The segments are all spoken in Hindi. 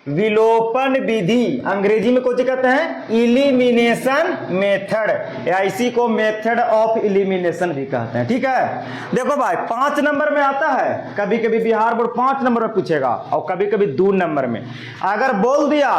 विलोपन विधि, अंग्रेजी में कुछ कहते हैं इलिमिनेशन मेथड, या इसी को मेथड ऑफ इलिमिनेशन भी कहते हैं। ठीक है, देखो भाई 5 नंबर में आता है, कभी कभी बिहार बोर्ड 5 नंबर में पूछेगा और कभी कभी 2 नंबर में। अगर बोल दिया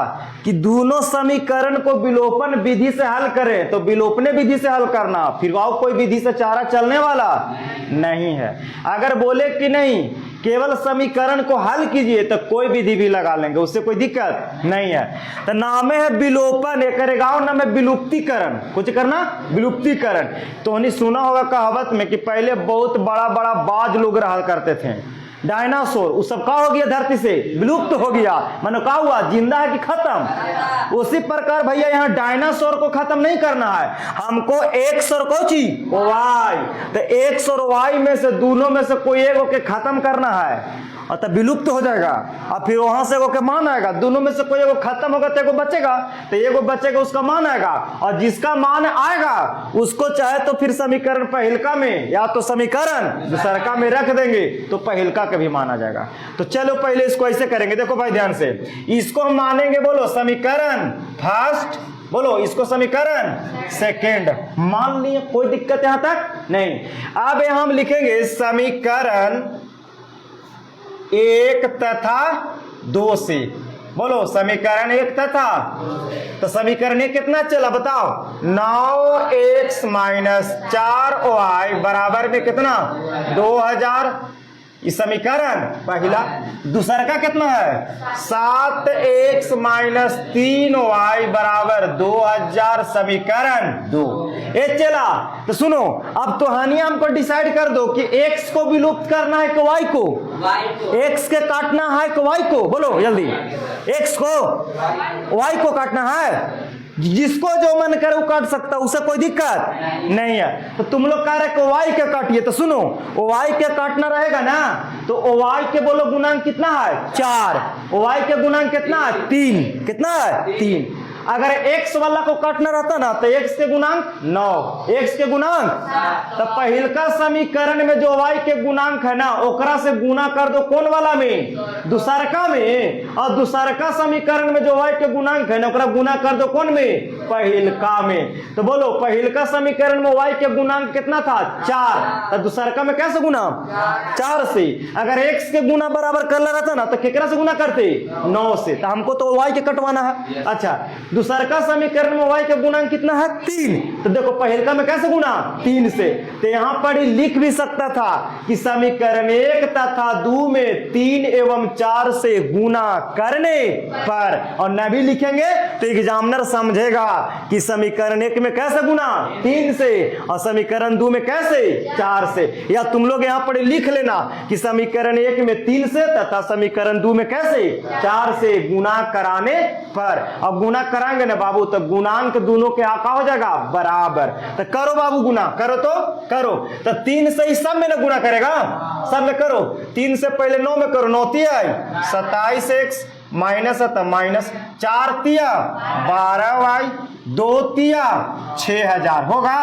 कि दोनों समीकरण को विलोपन विधि से हल करें तो विलोपन विधि से हल करना, फिर और कोई विधि से चारा चलने वाला नहीं है। अगर बोले कि नहीं केवल समीकरण को हल कीजिए तो कोई विधि भी लगा लेंगे, उससे कोई दिक्कत नहीं है। तो नाम है विलोपन, एक गाँव नाम है विलुप्तीकरण, कुछ करना विलुप्तीकरण। तो नहीं सुना होगा कहावत में कि पहले बहुत बड़ा बड़ा बाज लोग रहा करते थे, डायनासोर, वो सब का हो गया धरती से विलुप्त हो गया, मानो का हुआ जिंदा है कि खत्म। उसी प्रकार भैया यहाँ डायनासोर को खत्म नहीं करना है, हमको एक्स और कोची वाई, तो एक्स और वाई में से दोनों में से कोई एक के खत्म करना है और तब विलुप्त हो जाएगा। और फिर वहां से के मान आएगा, दोनों में से कोई एगो खत्म होगा तो एगो बचेगा, तो एगो बचेगा उसका मान आएगा, और जिसका मान आएगा उसको चाहे तो फिर समीकरण पहिलका में या तो समीकरण दूसरका में रख देंगे तो पहिलका का भी मान आ जाएगा। तो चलो पहले इसको ऐसे करेंगे, देखो भाई ध्यान से, इसको हम मानेंगे, बोलो समीकरण फर्स्ट, बोलो इसको समीकरण सेकेंड, मान लिए, कोई दिक्कत यहां तक नहीं। अब यहां हम लिखेंगे समीकरण 1 तथा 2 से, बोलो समीकरण 1 तथा, तो समीकरण 1 कितना चला बताओ, 9x - 4y बराबर में कितना 2000, इस समीकरण पहला। दूसरा का कितना है 7x - 3y बराबर 2000, समीकरण 2। ये चला, तो सुनो अब तो हानिया हमको डिसाइड कर दो कि x को विलुप्त करना है कि y को, x के काटना है कि y को, बोलो जल्दी, x को y को काटना है, जिसको जो मन करे वो काट सकता है, उसे कोई दिक्कत नहीं है। तो तुम लोग कह रहे कि y के काटिए, तो सुनो y के काटना रहेगा ना, तो y के बोलो गुणांक कितना है 4, y के गुणांक कितना है 3, कितना है 3। अगर x वाला को काटना रहता ना तो x के गुणांक 9, x के गुणांक, तो पहिलका समीकरण में जो y के गुणांक है ना ओकरा से गुना कर दो कौन वाला में, दूसरका में, और दूसरका समीकरण में जो y के गुणांक है ना ओकरा गुना कर दो कौन में, पहिलका में। तो बोलो पहिलका समीकरण में y के गुणांक कितना था 4, तो दूसरका में कैसे गुना 4 से। अगर x के गुना बराबर कर ले रहता ना तो केकरा से गुना करते 9 से, तो हमको तो y के कटवाना है। अच्छा, दूसरका समीकरण में y का गुणांक कितना है 3, तो देखो पहिलका में कैसे गुना 3 से, तो यहां पर ही लिख भी सकता था कि समीकरण 1 तथा 2 में 3 एवं 4 से गुना करने पर, और न भी लिखेंगे तो एग्जामिनर समझेगा कि समीकरण 1 में कैसे गुना 3 से और समीकरण 2 में कैसे 4 से। या तुम लोग यहां पर लिख लेना कि समीकरण 1 में 3 से तथा समीकरण 2 में कैसे 4 से गुना कराने पर। अब गुना कराएंगे ना बाबू तो गुणांक दोनों के आका हो जाएगा बराबर। तो करो बाबू गुना, करो तो करो, तो 3 से ही सब में ना गुना करेगा, सब में करो, 3 से पहले 9 में करो, 9 तिया 27x माइनस माइनस 4 तिया 12y 2 तिया 6000 होगा।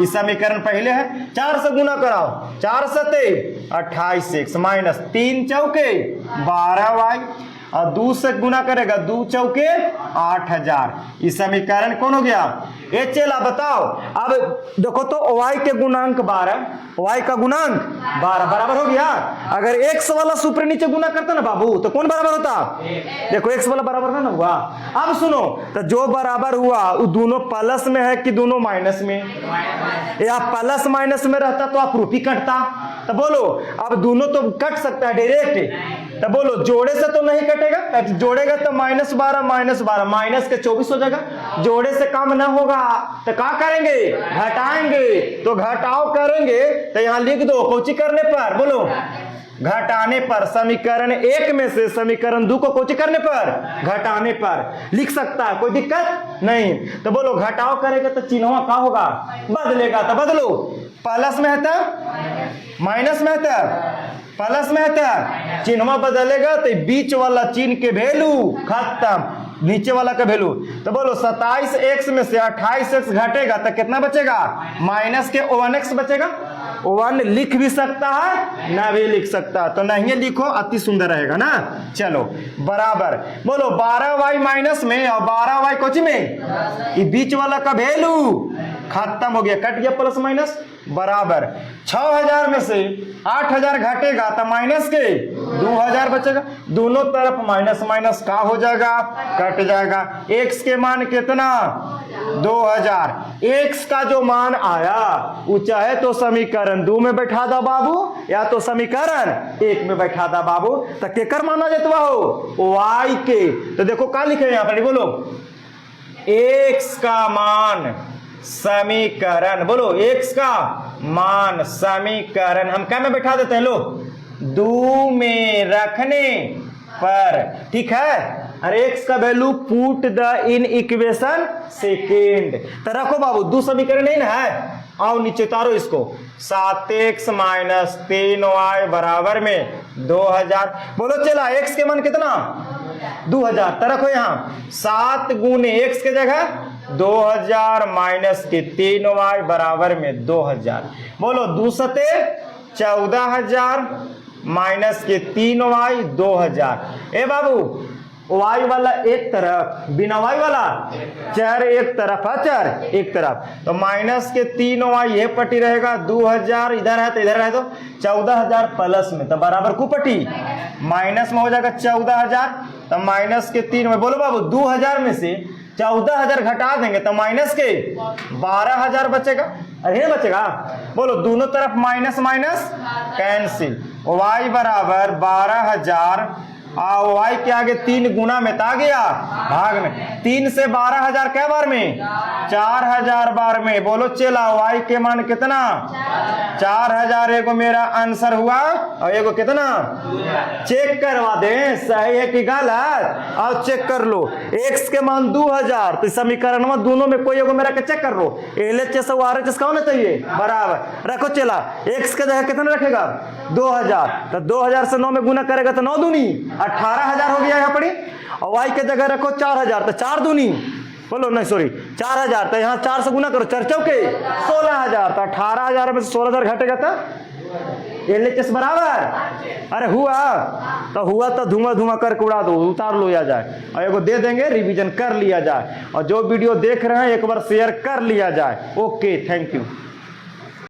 इस समीकरण पहले है, 4 से गुना कराओ, 4 सते 28x माइनस 3 चौके 12y और 2 से गुना करेगा 2 चौके 8000। इस समीकरण कौन हो गया, ये चला बताओ। अब देखो तो y के गुणांक 12, y का गुणांक 12 बराबर हो गया। अगर x वाला सुपर नीचे गुना करता ना बाबू तो कौन बराबर होता, देखो x वाला बराबर ना हुआ। अब सुनो, तो जो बराबर हुआ वो दोनों प्लस में है कि दोनों माइनस में, या प्लस माइनस में रहता तो आप रूपी कटता। तो बोलो अब दोनों तो कट सकता है डायरेक्ट, तो बोलो जोड़े से तो नहीं कटेगा, जोड़ेगा तो -12 -12 माइनस के 24 हो जाएगा, जोड़े से काम ना होगा तो क्या करेंगे, घटाएंगे। तो घटाव करेंगे तो यहां लिख दो कोची करने पर, बोलो घटाने पर, समीकरण 1 में से समीकरण 2 को कोची करने पर, घटाने पर लिख सकता है, कोई दिक्कत नहीं। तो बोलो घटाव करेगा तो चिन्ह का होगा बदलेगा, तो बदलो, प्लस में है तो माइनस में है तो प्लस में है तो चिन्ह बदलेगा तो बीच वाला चिन्ह के वैल्यू खत्म, नीचे वाला का वैल्यू। तो बोलो 27x में से 28x घटेगा तो कितना बचेगा, माइनस के 1x बचेगा, 1 लिख भी सकता है ना भी लिख सकता है, तो नहीं लिखो, अति सुंदर रहेगा ना। चलो बराबर बोलो 12y माइनस में और 12y कुछ में, ये बीच वाला का वैल्यू खत्म हो गया, कट गया प्लस माइनस, बराबर 6000 में से 8000 घटेगा तो माइनस के 2000 बचेगा, दोनों तरफ माइनस माइनस का हो जाएगा, कट जाएगा। x के मान कितना 2000, x का जो मान आया वो चाहे तो समीकरण 2 में बैठा दा बाबू या तो समीकरण 1 में बैठा दा बाबू, तो केकर माना जाता हो y के। तो देखो क्या लिखे यहाँ पर, बोलो x का मान समीकरण, बोलो x का मान समीकरण हम क्या में बैठा देते हैं, लो 2 में रखने पर, ठीक है। अरे x का value put the in equation second, तो रखो बाबू 2 समीकरण नहीं ना है, आओ नीचे उतारो इसको, 7x माइनस 3y बराबर में 2000, बोलो चला x के मान कितना 2000, तो रखो यहाँ 7 गुने x के जगह 2000 माइनस के 3y बराबर में 2000, बोलो 2 सते 14000 माइनस के 3y 2000। ए बाबू y वाला एक तरफ, बिना y वाला चर एक तरफ है, चर एक तरफ, तो माइनस के 3y ये पट्टी रहेगा, 2000 इधर है तो इधर है तो 14000 प्लस में, तो बराबर को पट्टी माइनस में हो जाएगा 14000, तो माइनस के 3 में, बोलो बाबू 2000 में से 14000 घटा देंगे तो माइनस के 12000 बचेगा, अरे बचेगा, बोलो दोनों तरफ माइनस माइनस कैंसिल, y बराबर 12000 y के आगे 3 गुना में आ गया भाग में, 3 से 12000 क्या बार में 4000 बार में, बोलो चला y के मान कितना 4000, एगो मेरा आंसर हुआ और एगो कितना, चेक करवा दे सही है कि गलत, और चेक कर लो x के मान 2000, तो समीकरण में दोनों में कोई एगो मेरा के चेक कर लो, LHS और RHS का होना चाहिए बराबर, रखो चला x के जगह कितना रखेगा 2000, तो 2000 से 9 में गुना करेगा तो 9 दूनी 18000 हो गया यहाँ पड़ी, और y के जगह रखो 4000, तो 4 दूनी, बोलो नहीं सॉरी 4000, तो यहाँ 4 से गुना करो 4 चौके 16000, तो 18000 में से 16000 घटेगा तो LHS बराबर, अरे हुआ तो धुआं धुआं करके उड़ा दो, उतार लो या जाए, और एगो दे देंगे रिवीजन कर लिया जाए, और जो वीडियो देख रहे हैं एक बार शेयर कर लिया जाए। Okay thank you.